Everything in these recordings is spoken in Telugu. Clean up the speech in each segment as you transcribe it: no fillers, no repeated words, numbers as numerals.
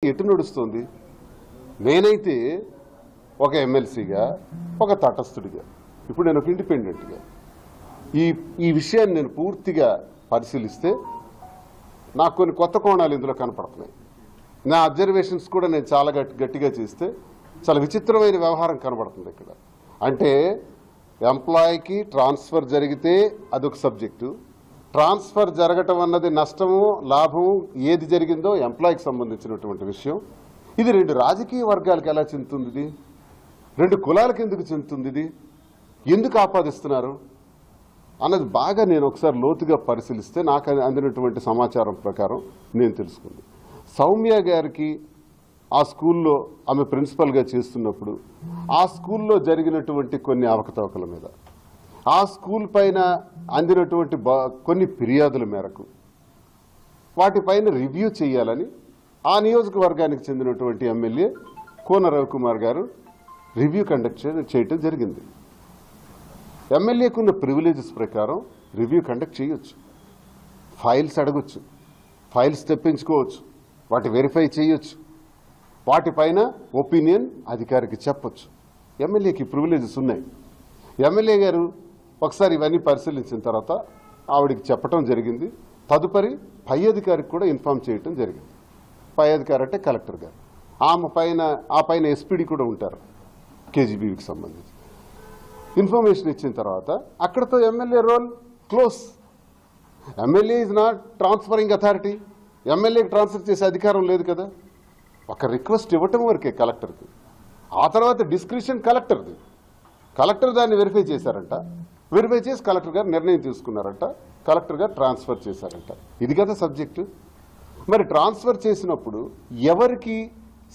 ఎటు నడుస్తుంది? నేనైతే ఒక ఎమ్మెల్సీగా, ఒక తటస్థుడిగా, ఇప్పుడు నేను ఒక ఇండిపెండెంట్గా ఈ విషయాన్ని నేను పూర్తిగా పరిశీలిస్తే నాకు కొన్ని కొత్త కోణాలు ఇందులో కనపడుతున్నాయి. నా అబ్జర్వేషన్స్ కూడా నేను చాలా గట్టిగా చేస్తే చాలా విచిత్రమైన వ్యవహారం కనబడుతుంది ఇక్కడ. అంటే ఎంప్లాయీకి ట్రాన్స్ఫర్ జరిగితే అదొక సబ్జెక్టు, ట్రాన్స్ఫర్ జరగటం అన్నది నష్టము లాభము ఏది జరిగిందో ఎంప్లాయీకి సంబంధించినటువంటి విషయం. ఇది రెండు రాజకీయ వర్గాలకు ఎలా చెందుతుంది? ఇది రెండు కులాలకు ఎందుకు చెందుతుంది? ఇది ఎందుకు ఆపాదిస్తున్నారు అన్నది బాగా నేను ఒకసారి లోతుగా పరిశీలిస్తే నాకు అందినటువంటి సమాచారం ప్రకారం నేను తెలుసుకుంది. సౌమ్య గారికి ఆ స్కూల్లో ఆమె ప్రిన్సిపల్గా చేస్తున్నప్పుడు ఆ స్కూల్లో జరిగినటువంటి కొన్ని అవకతవకల మీద, ఆ స్కూల్ పైన అందినటువంటి కొన్ని ఫిర్యాదుల మేరకు వాటిపైన రివ్యూ చేయాలని ఆ నియోజకవర్గానికి చెందినటువంటి ఎమ్మెల్యే కోన రవికుమార్ గారు రివ్యూ కండక్ట్ చేయటం జరిగింది. ఎమ్మెల్యేకున్న ప్రివిలేజెస్ ప్రకారం రివ్యూ కండక్ట్ చేయొచ్చు, ఫైల్స్ అడగొచ్చు, ఫైల్స్ తెప్పించుకోవచ్చు, వాటి వెరిఫై చేయొచ్చు, వాటిపైన ఒపీనియన్ అధికారికి చెప్పొచ్చు. ఎమ్మెల్యేకి ప్రివిలేజెస్ ఉన్నాయి. ఎమ్మెల్యే గారు ఒకసారి ఇవన్నీ పరిశీలించిన తర్వాత ఆవిడికి చెప్పడం జరిగింది. తదుపరి పై అధికారికి కూడా ఇన్ఫార్మ్ చేయటం జరిగింది. పై అధికారి అంటే కలెక్టర్ గారు. ఆ పైన ఎస్పీడీ కూడా ఉంటారు కేజీబీకి సంబంధించి. ఇన్ఫర్మేషన్ ఇచ్చిన తర్వాత అక్కడతో MLA role close. MLA is not transferring authority. ఎమ్మెల్యేకి ట్రాన్స్ఫర్ చేసే అధికారం లేదు కదా. ఒక రిక్వెస్ట్ ఇవ్వటం వరకే కలెక్టర్కి. ఆ తర్వాత డిస్క్రిప్షన్ కలెక్టర్ది. కలెక్టర్ దాన్ని వెరిఫై చేశారంట. వెరిఫై చేసి కలెక్టర్ గారు నిర్ణయం తీసుకున్నారంట. కలెక్టర్ గారు ట్రాన్స్ఫర్ చేశారంట. ఇది కదా సబ్జెక్టు. మరి ట్రాన్స్ఫర్ చేసినప్పుడు ఎవరికి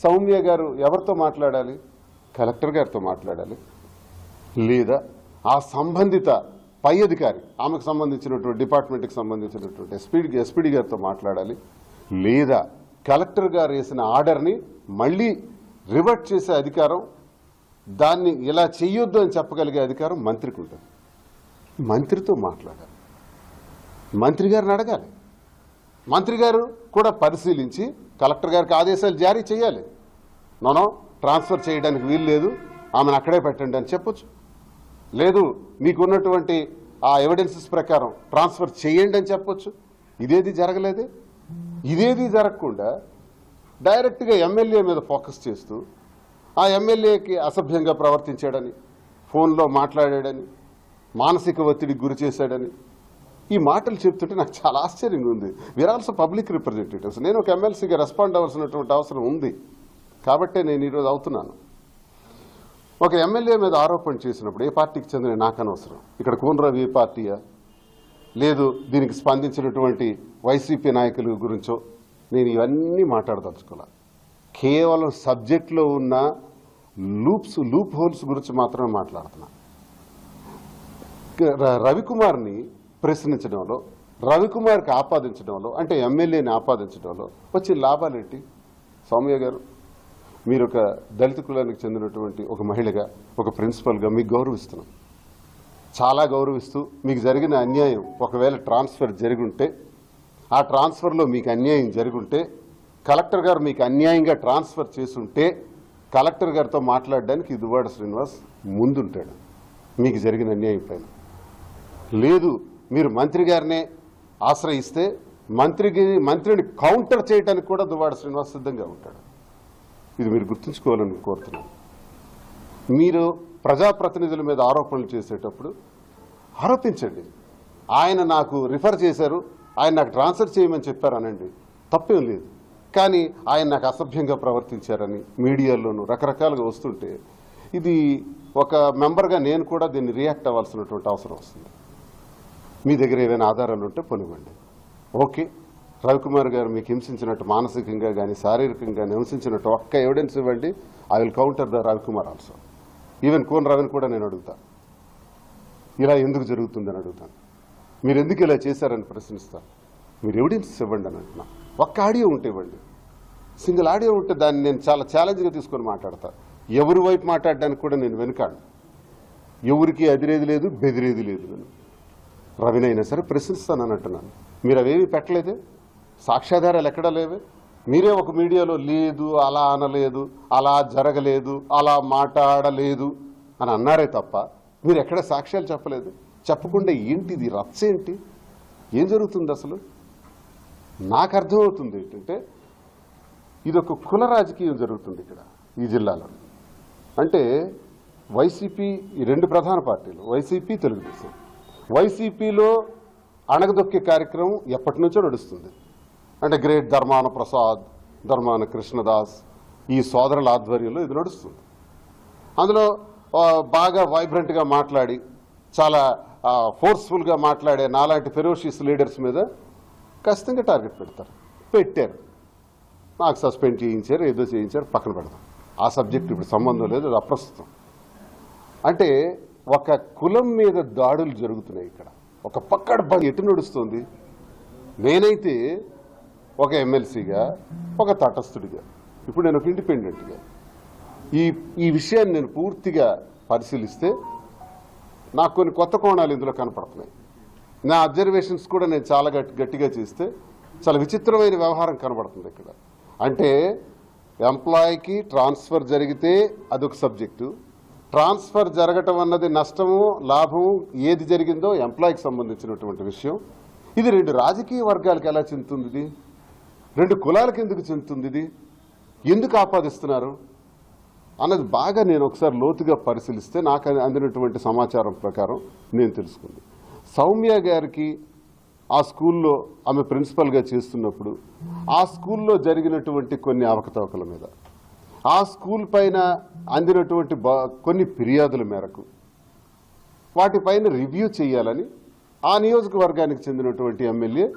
సౌమ్య గారు ఎవరితో మాట్లాడాలి? కలెక్టర్ గారితో మాట్లాడాలి, లేదా ఆ సంబంధిత పై అధికారి ఆమెకు సంబంధించినటువంటి డిపార్ట్మెంట్కి సంబంధించినటువంటి ఎస్పీడీ గారితో మాట్లాడాలి, లేదా కలెక్టర్ గారు వేసిన ఆర్డర్ని మళ్ళీ రివర్ట్ చేసే అధికారం, దాన్ని ఇలా చెయ్యొద్దు అని చెప్పగలిగే అధికారం మంత్రికి ఉంటుంది. మంత్రితో మాట్లాడాలి, మంత్రి గారిని అడగాలి. మంత్రి గారు కూడా పరిశీలించి కలెక్టర్ గారికి ఆదేశాలు జారీ చేయాలి. నో ట్రాన్స్ఫర్ చేయడానికి వీలు లేదు, ఆమెను అక్కడే పెట్టండి అని చెప్పొచ్చు. లేదు మీకున్నటువంటి ఆ ఎవిడెన్సెస్ ప్రకారం ట్రాన్స్ఫర్ చేయండి అని చెప్పొచ్చు. ఇదేది జరగలేదే. ఇదేది జరగకుండా డైరెక్ట్గా ఎమ్మెల్యే మీద ఫోకస్ చేస్తూ ఆ ఎమ్మెల్యేకి అసభ్యంగా ప్రవర్తించాడని, ఫోన్లో మాట్లాడాడని, మానసిక ఒత్తిడికి గురి చేశాడని ఈ మాటలు చెప్తుంటే నాకు చాలా ఆశ్చర్యంగా ఉంది. We are also public representatives. నేను ఒక ఎమ్మెల్సీగా రెస్పాండ్ అవ్వాల్సినటువంటి అవసరం ఉంది కాబట్టే నేను ఈరోజు అవుతున్నాను. ఒక ఎమ్మెల్యే మీద ఆరోపణ చేసినప్పుడు ఏ పార్టీకి చెందిన నాకు అనవసరం. ఇక్కడ కోనరావు ఏ పార్టీయా, లేదు దీనికి స్పందించినటువంటి వైసీపీ నాయకుల గురించో నేను ఇవన్నీ మాట్లాడదలుచుకోలే. కేవలం సబ్జెక్ట్లో ఉన్న లూప్ హోల్స్ గురించి మాత్రమే మాట్లాడుతున్నా. రవికుమార్ని ప్రశ్నించడంలో, రవికుమార్కి ఆపాదించడంలో, అంటే ఎమ్మెల్యేని ఆపాదించడంలో వచ్చే లాభాలేంటి? సౌమ్య గారు, మీరు ఒక దళిత కులానికి చెందినటువంటి ఒక మహిళగా, ఒక ప్రిన్సిపల్గా మీకు గౌరవిస్తున్నాం, చాలా గౌరవిస్తూ మీకు జరిగిన అన్యాయం ఒకవేళ ట్రాన్స్ఫర్ జరుగుంటే, ఆ ట్రాన్స్ఫర్లో మీకు అన్యాయం జరుగుంటే, కలెక్టర్ గారు మీకు అన్యాయంగా ట్రాన్స్ఫర్ చేసుంటే కలెక్టర్ గారితో మాట్లాడడానికి దువ్వాడ శ్రీనివాస్ ముందుంటాడు మీకు జరిగిన అన్యాయం పైన. లేదు మీరు మంత్రి గారినే ఆశ్రయిస్తే మంత్రిని కౌంటర్ చేయడానికి కూడా దువ్వాడ శ్రీనివాస్ సిద్ధంగా ఉంటాడు. ఇది మీరు గుర్తుంచుకోవాలని కోరుతున్నాను. మీరు ప్రజాప్రతినిధుల మీద ఆరోపణలు చేసేటప్పుడు ఆరోపించండి. ఆయన నాకు రిఫర్ చేశారు, ఆయన నాకు ట్రాన్స్ఫర్ చేయమని చెప్పారనండి, తప్పేం లేదు. కానీ ఆయన నాకు అసభ్యంగా ప్రవర్తించారని మీడియాలోనూ రకరకాలుగా వస్తుంటే ఇది ఒక మెంబర్గా నేను కూడా దీన్ని రియాక్ట్ అవ్వాల్సినటువంటి అవసరం వస్తుంది. మీ దగ్గర ఏదైనా ఆధారాలు ఉంటే పొనివ్వండి. ఓకే, రవికుమార్ గారు మీకు హింసించినట్టు మానసికంగా కానీ శారీరకంగా కానీ హింసించినట్టు ఒక్క ఎవిడెన్స్ ఇవ్వండి. I will counter the Ravikumar also. Even Kona రవిని కూడా నేను అడుగుతాను, ఇలా ఎందుకు జరుగుతుందని అడుగుతాను. మీరు ఎందుకు ఇలా చేశారని ప్రశ్నిస్తాను. మీరు ఎవిడెన్స్ ఇవ్వండి అని అంటున్నా. ఒక్క ఆడియో ఉంటే ఇవ్వండి. సింగిల్ ఆడియో ఉంటే దాన్ని నేను చాలా ఛాలెంజ్గా తీసుకొని మాట్లాడతాను. ఎవరి వైపు మాట్లాడడానికి కూడా నేను వెనుకాడు. ఎవరికి అదిరేది లేదు, బెదిరేది లేదు. నేను రవినైనా సరే ప్రశ్నిస్తానని అంటున్నాను. మీరు అవేవి పెట్టలేదే, సాక్ష్యాధారాలు ఎక్కడా లేవే. మీరే ఒక మీడియాలో లేదు, అలా అనలేదు, అలా జరగలేదు, అలా మాట్లాడలేదు అని అన్నారే తప్ప మీరు ఎక్కడ సాక్ష్యాలు చెప్పలేదు. చెప్పకుండా ఏంటిది రచ్చ ఏంటి, ఏం జరుగుతుంది అసలు? నాకు అర్థమవుతుంది ఏంటంటే ఇది ఒక కుల రాజకీయం జరుగుతుంది ఇక్కడ ఈ జిల్లాలో. అంటే వైసీపీ, ఈ రెండు ప్రధాన పార్టీలు వైసీపీ, తెలుగుదేశం. వైసీపీలో అణగదొక్కే కార్యక్రమం ఎప్పటి నుంచో నడుస్తుంది. అంటే గ్రేట్ ధర్మాన ప్రసాద్, ధర్మాన కృష్ణదాస్, ఈ సోదరుల ఆధ్వర్యంలో ఇది నడుస్తుంది. అందులో బాగా వైబ్రెంట్గా మాట్లాడి చాలా ఫోర్స్ఫుల్గా మాట్లాడే నాలాంటి ఫెరోషియస్ లీడర్స్ మీద ఖచ్చితంగా టార్గెట్ పెట్టారు. నాకు సస్పెండ్ చేయించారు, ఏదో చేయించారు, పక్కన పెడతాం. ఆ సబ్జెక్ట్ ఇప్పుడు సంబంధం లేదు, అది అప్రస్తుతం. అంటే ఒక కులం మీద దాడులు జరుగుతున్నాయి ఇక్కడ. ఒక పక్కడ ఎటు నడుస్తుంది. నేనైతే ఒక ఎమ్మెల్సీగా, ఒక తటస్థుడిగా, ఇప్పుడు నేను ఒక ఇండిపెండెంట్గా ఈ విషయాన్ని నేను పూర్తిగా పరిశీలిస్తే నాకు కొన్ని కొత్త కోణాలు ఇందులో కనపడుతున్నాయి. నా అబ్జర్వేషన్స్ కూడా నేను చాలా గట్టిగా చేస్తే చాలా విచిత్రమైన వ్యవహారం కనబడుతుంది ఇక్కడ. అంటే ఎంప్లాయీకి ట్రాన్స్ఫర్ జరిగితే అదొక సబ్జెక్టు, ట్రాన్స్ఫర్ జరగటం అన్నది నష్టము లాభము ఏది జరిగిందో ఎంప్లాయీకి సంబంధించినటువంటి విషయం. ఇది రెండు రాజకీయ వర్గాలకు ఎలా చెందుతుంది, ఇది రెండు కులాలకు ఎందుకు చెందుతుంది, ఇది ఎందుకు ఆపాదిస్తున్నారు అన్నది బాగా నేను ఒకసారి లోతుగా పరిశీలిస్తే నాకు అందినటువంటి సమాచారం ప్రకారం నేను తెలుసుకుంది. సౌమ్య గారికి ఆ స్కూల్లో ఆమె ప్రిన్సిపల్గా చేస్తున్నప్పుడు ఆ స్కూల్లో జరిగినటువంటి కొన్ని అవకతవకల మీద, ఆ స్కూల్ పైన అందినటువంటి కొన్ని ఫిర్యాదుల మేరకు వాటిపైన రివ్యూ చేయాలని ఆ నియోజకవర్గానికి చెందినటువంటి ఎమ్మెల్యే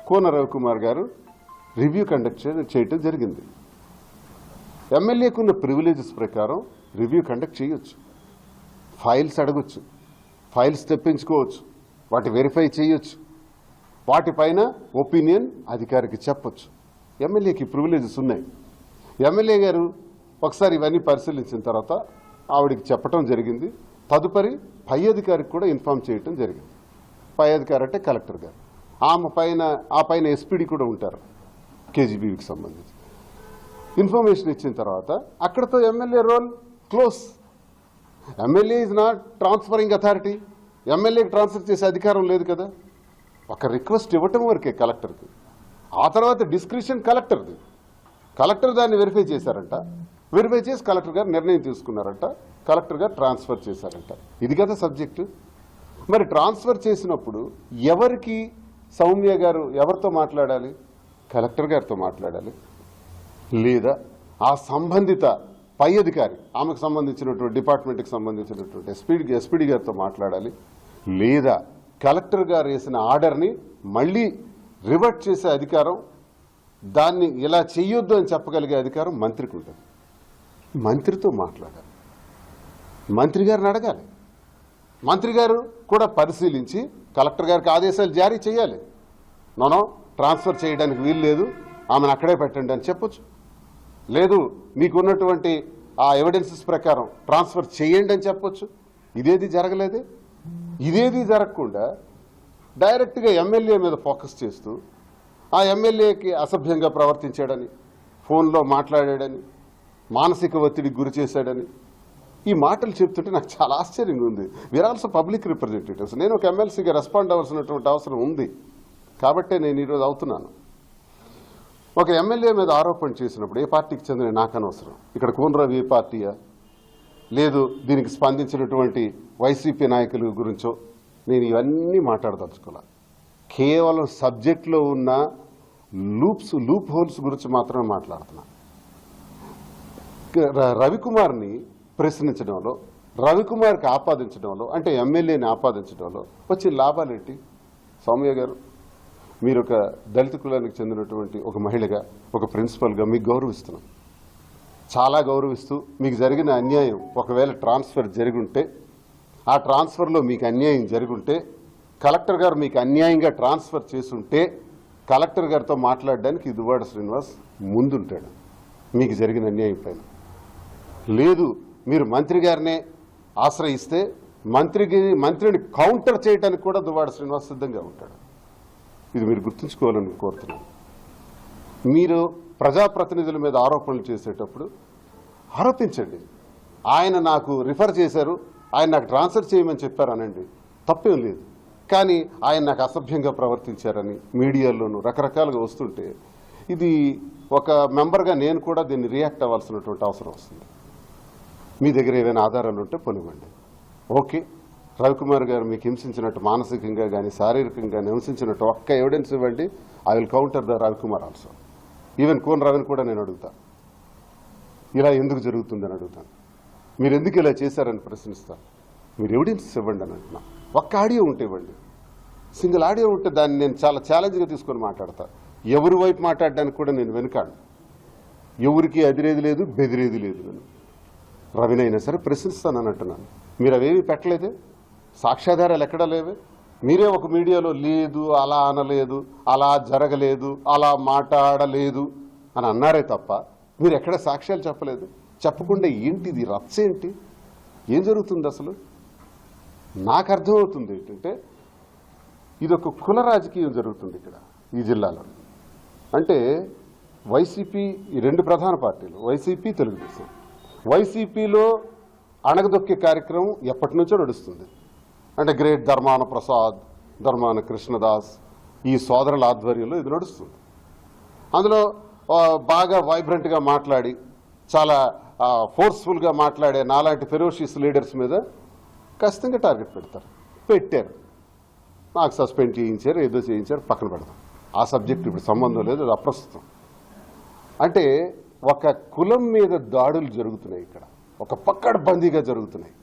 కోన రవికుమార్ గారు రివ్యూ కండక్ట్ చేయడం జరిగింది. ఎమ్మెల్యేకున్న ప్రివిలేజెస్ ప్రకారం రివ్యూ కండక్ట్ చేయొచ్చు, ఫైల్స్ అడగొచ్చు, ఫైల్స్ తెప్పించుకోవచ్చు, వాటి వెరిఫై చేయొచ్చు, వాటిపైన ఒపీనియన్ అధికారికి చెప్పొచ్చు. ఎమ్మెల్యేకి ప్రివిలేజెస్ ఉన్నాయి. ఎమ్మెల్యే గారు ఒకసారి ఇవన్నీ పరిశీలించిన తర్వాత ఆవిడికి చెప్పడం జరిగింది. తదుపరి పై అధికారికి కూడా ఇన్ఫామ్ చేయటం జరిగింది. పై అధికారి అంటే కలెక్టర్ గారు. ఆ పైన ఎస్పీడీ కూడా ఉంటారు కేజీబీకి సంబంధించి. ఇన్ఫర్మేషన్ ఇచ్చిన తర్వాత అక్కడతో MLA role close. MLA is not transferring authority. ఎమ్మెల్యేకి ట్రాన్స్ఫర్ చేసే అధికారం లేదు కదా. ఒక రిక్వెస్ట్ ఇవ్వటం వరకే కలెక్టర్కి. ఆ తర్వాత డిస్క్రిప్షన్ కలెక్టర్ది. కలెక్టర్ దాన్ని వెరిఫై చేశారంట. వెరిఫై చేసి కలెక్టర్ గారు నిర్ణయం తీసుకున్నారంట. కలెక్టర్ గారు ట్రాన్స్ఫర్ చేశారంట. ఇది కదా సబ్జెక్టు. మరి ట్రాన్స్ఫర్ చేసినప్పుడు ఎవరికి సౌమ్య గారు ఎవరితో మాట్లాడాలి? కలెక్టర్ గారితో మాట్లాడాలి, లేదా ఆ సంబంధిత పై అధికారి ఆమెకు సంబంధించినటువంటి డిపార్ట్మెంట్కి సంబంధించినటువంటి ఎస్పీడీ గారితో మాట్లాడాలి, లేదా కలెక్టర్ గారు వేసిన ఆర్డర్ని మళ్ళీ రివర్ట్ చేసే అధికారం, దాన్ని ఇలా చెయ్యొద్దు అని చెప్పగలిగే అధికారం మంత్రికి ఉంటుంది. మంత్రితో మాట్లాడాలి, మంత్రి గారిని అడగాలి. మంత్రి గారు కూడా పరిశీలించి కలెక్టర్ గారికి ఆదేశాలు జారీ చేయాలి. నోనో ట్రాన్స్ఫర్ చేయడానికి వీలు లేదు, ఆమెను అక్కడే పెట్టండి అని చెప్పొచ్చు. లేదు మీకున్నటువంటి ఆ ఎవిడెన్సెస్ ప్రకారం ట్రాన్స్ఫర్ చేయండి అని చెప్పొచ్చు. ఇదేది జరగలేదే. ఇదేది జరగకుండా డైరెక్ట్గా ఎమ్మెల్యే మీద ఫోకస్ చేస్తూ ఆ ఎమ్మెల్యేకి అసభ్యంగా ప్రవర్తించాడని, ఫోన్లో మాట్లాడాడని, మానసిక ఒత్తిడికి గురి చేశాడని ఈ మాటలు చెప్తుంటే నాకు చాలా ఆశ్చర్యంగా ఉంది. We are also public representatives. నేను ఒక ఎమ్మెల్సీగా రెస్పాండ్ అవ్వాల్సినటువంటి అవసరం ఉంది కాబట్టే నేను ఈరోజు అవుతున్నాను. ఒక ఎమ్మెల్యే మీద ఆరోపణ చేసినప్పుడు ఏ పార్టీకి చెందిన నాకు అనవసరం. ఇక్కడ కోనరావు ఏ పార్టీయా, లేదు దీనికి స్పందించినటువంటి వైసీపీ నాయకుల గురించో నేను ఇవన్నీ మాట్లాడదలుచుకోలే. కేవలం సబ్జెక్ట్లో ఉన్న లూప్ హోల్స్ గురించి మాత్రమే మాట్లాడుతున్నా. రవికుమార్ని ప్రశ్నించడంలో, రవికుమార్కి ఆపాదించడంలో, అంటే ఎమ్మెల్యేని ఆపాదించడంలో వచ్చే లాభాలేంటి? సౌమ్య గారు, మీరు ఒక దళిత కులానికి చెందినటువంటి ఒక మహిళగా, ఒక ప్రిన్సిపల్గా మీకు గౌరవిస్తున్నాం, చాలా గౌరవిస్తూ మీకు జరిగిన అన్యాయం ఒకవేళ ట్రాన్స్ఫర్ జరుగుంటే, ఆ ట్రాన్స్ఫర్లో మీకు అన్యాయం జరుగుంటే, కలెక్టర్ గారు మీకు అన్యాయంగా ట్రాన్స్ఫర్ చేసుంటే కలెక్టర్ గారితో మాట్లాడడానికి దువ్వాడ శ్రీనివాస్ ముందుంటాడు మీకు జరిగిన అన్యాయం పైన. లేదు మీరు మంత్రి గారినే ఆశ్రయిస్తే మంత్రిని కౌంటర్ చేయడానికి కూడా దువ్వాడ శ్రీనివాస్ సిద్ధంగా ఉంటాడు. ఇది మీరు గుర్తుంచుకోవాలని కోరుతున్నాను. మీరు ప్రజాప్రతినిధుల మీద ఆరోపణలు చేసేటప్పుడు ఆరోపించండి. ఆయన నాకు రిఫర్ చేశారు, ఆయన నాకు ట్రాన్స్ఫర్ చేయమని చెప్పారనండి, తప్పేం లేదు. కానీ ఆయన నాకు అసభ్యంగా ప్రవర్తించారని మీడియాలోనూ రకరకాలుగా వస్తుంటే ఇది ఒక మెంబర్గా నేను కూడా దీన్ని రియాక్ట్ అవ్వాల్సినటువంటి అవసరం వస్తుంది. మీ దగ్గర ఏదైనా ఆధారాలు ఉంటే పొనివ్వండి. ఓకే, రవికుమార్ గారు మీకు హింసించినట్టు మానసికంగా కానీ శారీరకంగా హింసించినట్టు ఒక్క ఎవిడెన్స్ ఇవ్వండి. I will counter the Ravikumar also. Even cone రవిని కూడా నేను అడుగుతాను, ఇలా ఎందుకు జరుగుతుందని అడుగుతాను. మీరు ఎందుకు ఇలా చేశారని ప్రశ్నిస్తాను. మీరు ఎవిడెన్స్ ఇవ్వండి అని అంటున్నా. ఒక్క ఆడియో ఉంటే ఇవ్వండి. సింగిల్ ఆడియో ఉంటే దాన్ని నేను చాలా ఛాలెంజ్గా తీసుకొని మాట్లాడతా. ఎవరి వైపు మాట్లాడడానికి కూడా నేను వెనుకాడు. ఎవరికి అదిరేది లేదు, బెదిరేది లేదు. నేను రవినైనా సరే ప్రశ్నిస్తానని అంటున్నాను. మీరు అవేవి పెట్టలేదే, సాక్ష్యాధారాలు ఎక్కడా లేవే. మీరే ఒక మీడియాలో లేదు, అలా అనలేదు, అలా జరగలేదు, అలా మాట్లాడలేదు అని అన్నారే తప్ప మీరు ఎక్కడ సాక్ష్యాలు చెప్పలేదు. చెప్పకుండా ఏంటిది రచ్చ ఏంటి, ఏం జరుగుతుంది అసలు? నాకు అర్థమవుతుంది ఏంటంటే ఇదొక కుల రాజకీయం జరుగుతుంది ఇక్కడ ఈ జిల్లాలో. అంటే వైసీపీ, ఈ రెండు ప్రధాన పార్టీలు వైసీపీ, తెలుగుదేశం. వైసీపీలో అణగదొక్కే కార్యక్రమం ఎప్పటి నుంచో నడుస్తుంది. అంటే గ్రేట్ ధర్మాన ప్రసాద్, ధర్మాన కృష్ణదాస్, ఈ సోదరుల ఆధ్వర్యంలో ఇది నడుస్తుంది. అందులో బాగా వైబ్రెంట్గా మాట్లాడి చాలా ఫోర్స్ఫుల్గా మాట్లాడే నాలాంటి ఫెరోషియస్ లీడర్స్ మీద ఖచ్చితంగా టార్గెట్ పెట్టారు. నాకు సస్పెండ్ చేయించారు, ఏదో చేయించారు, పక్కన పెడతాం. ఆ సబ్జెక్ట్ ఇప్పుడు సంబంధం లేదు, అది అప్రస్తుతం. అంటే ఒక కులం మీద దాడులు జరుగుతున్నాయి ఇక్కడ, ఒక పక్కడబందీగా జరుగుతున్నాయి.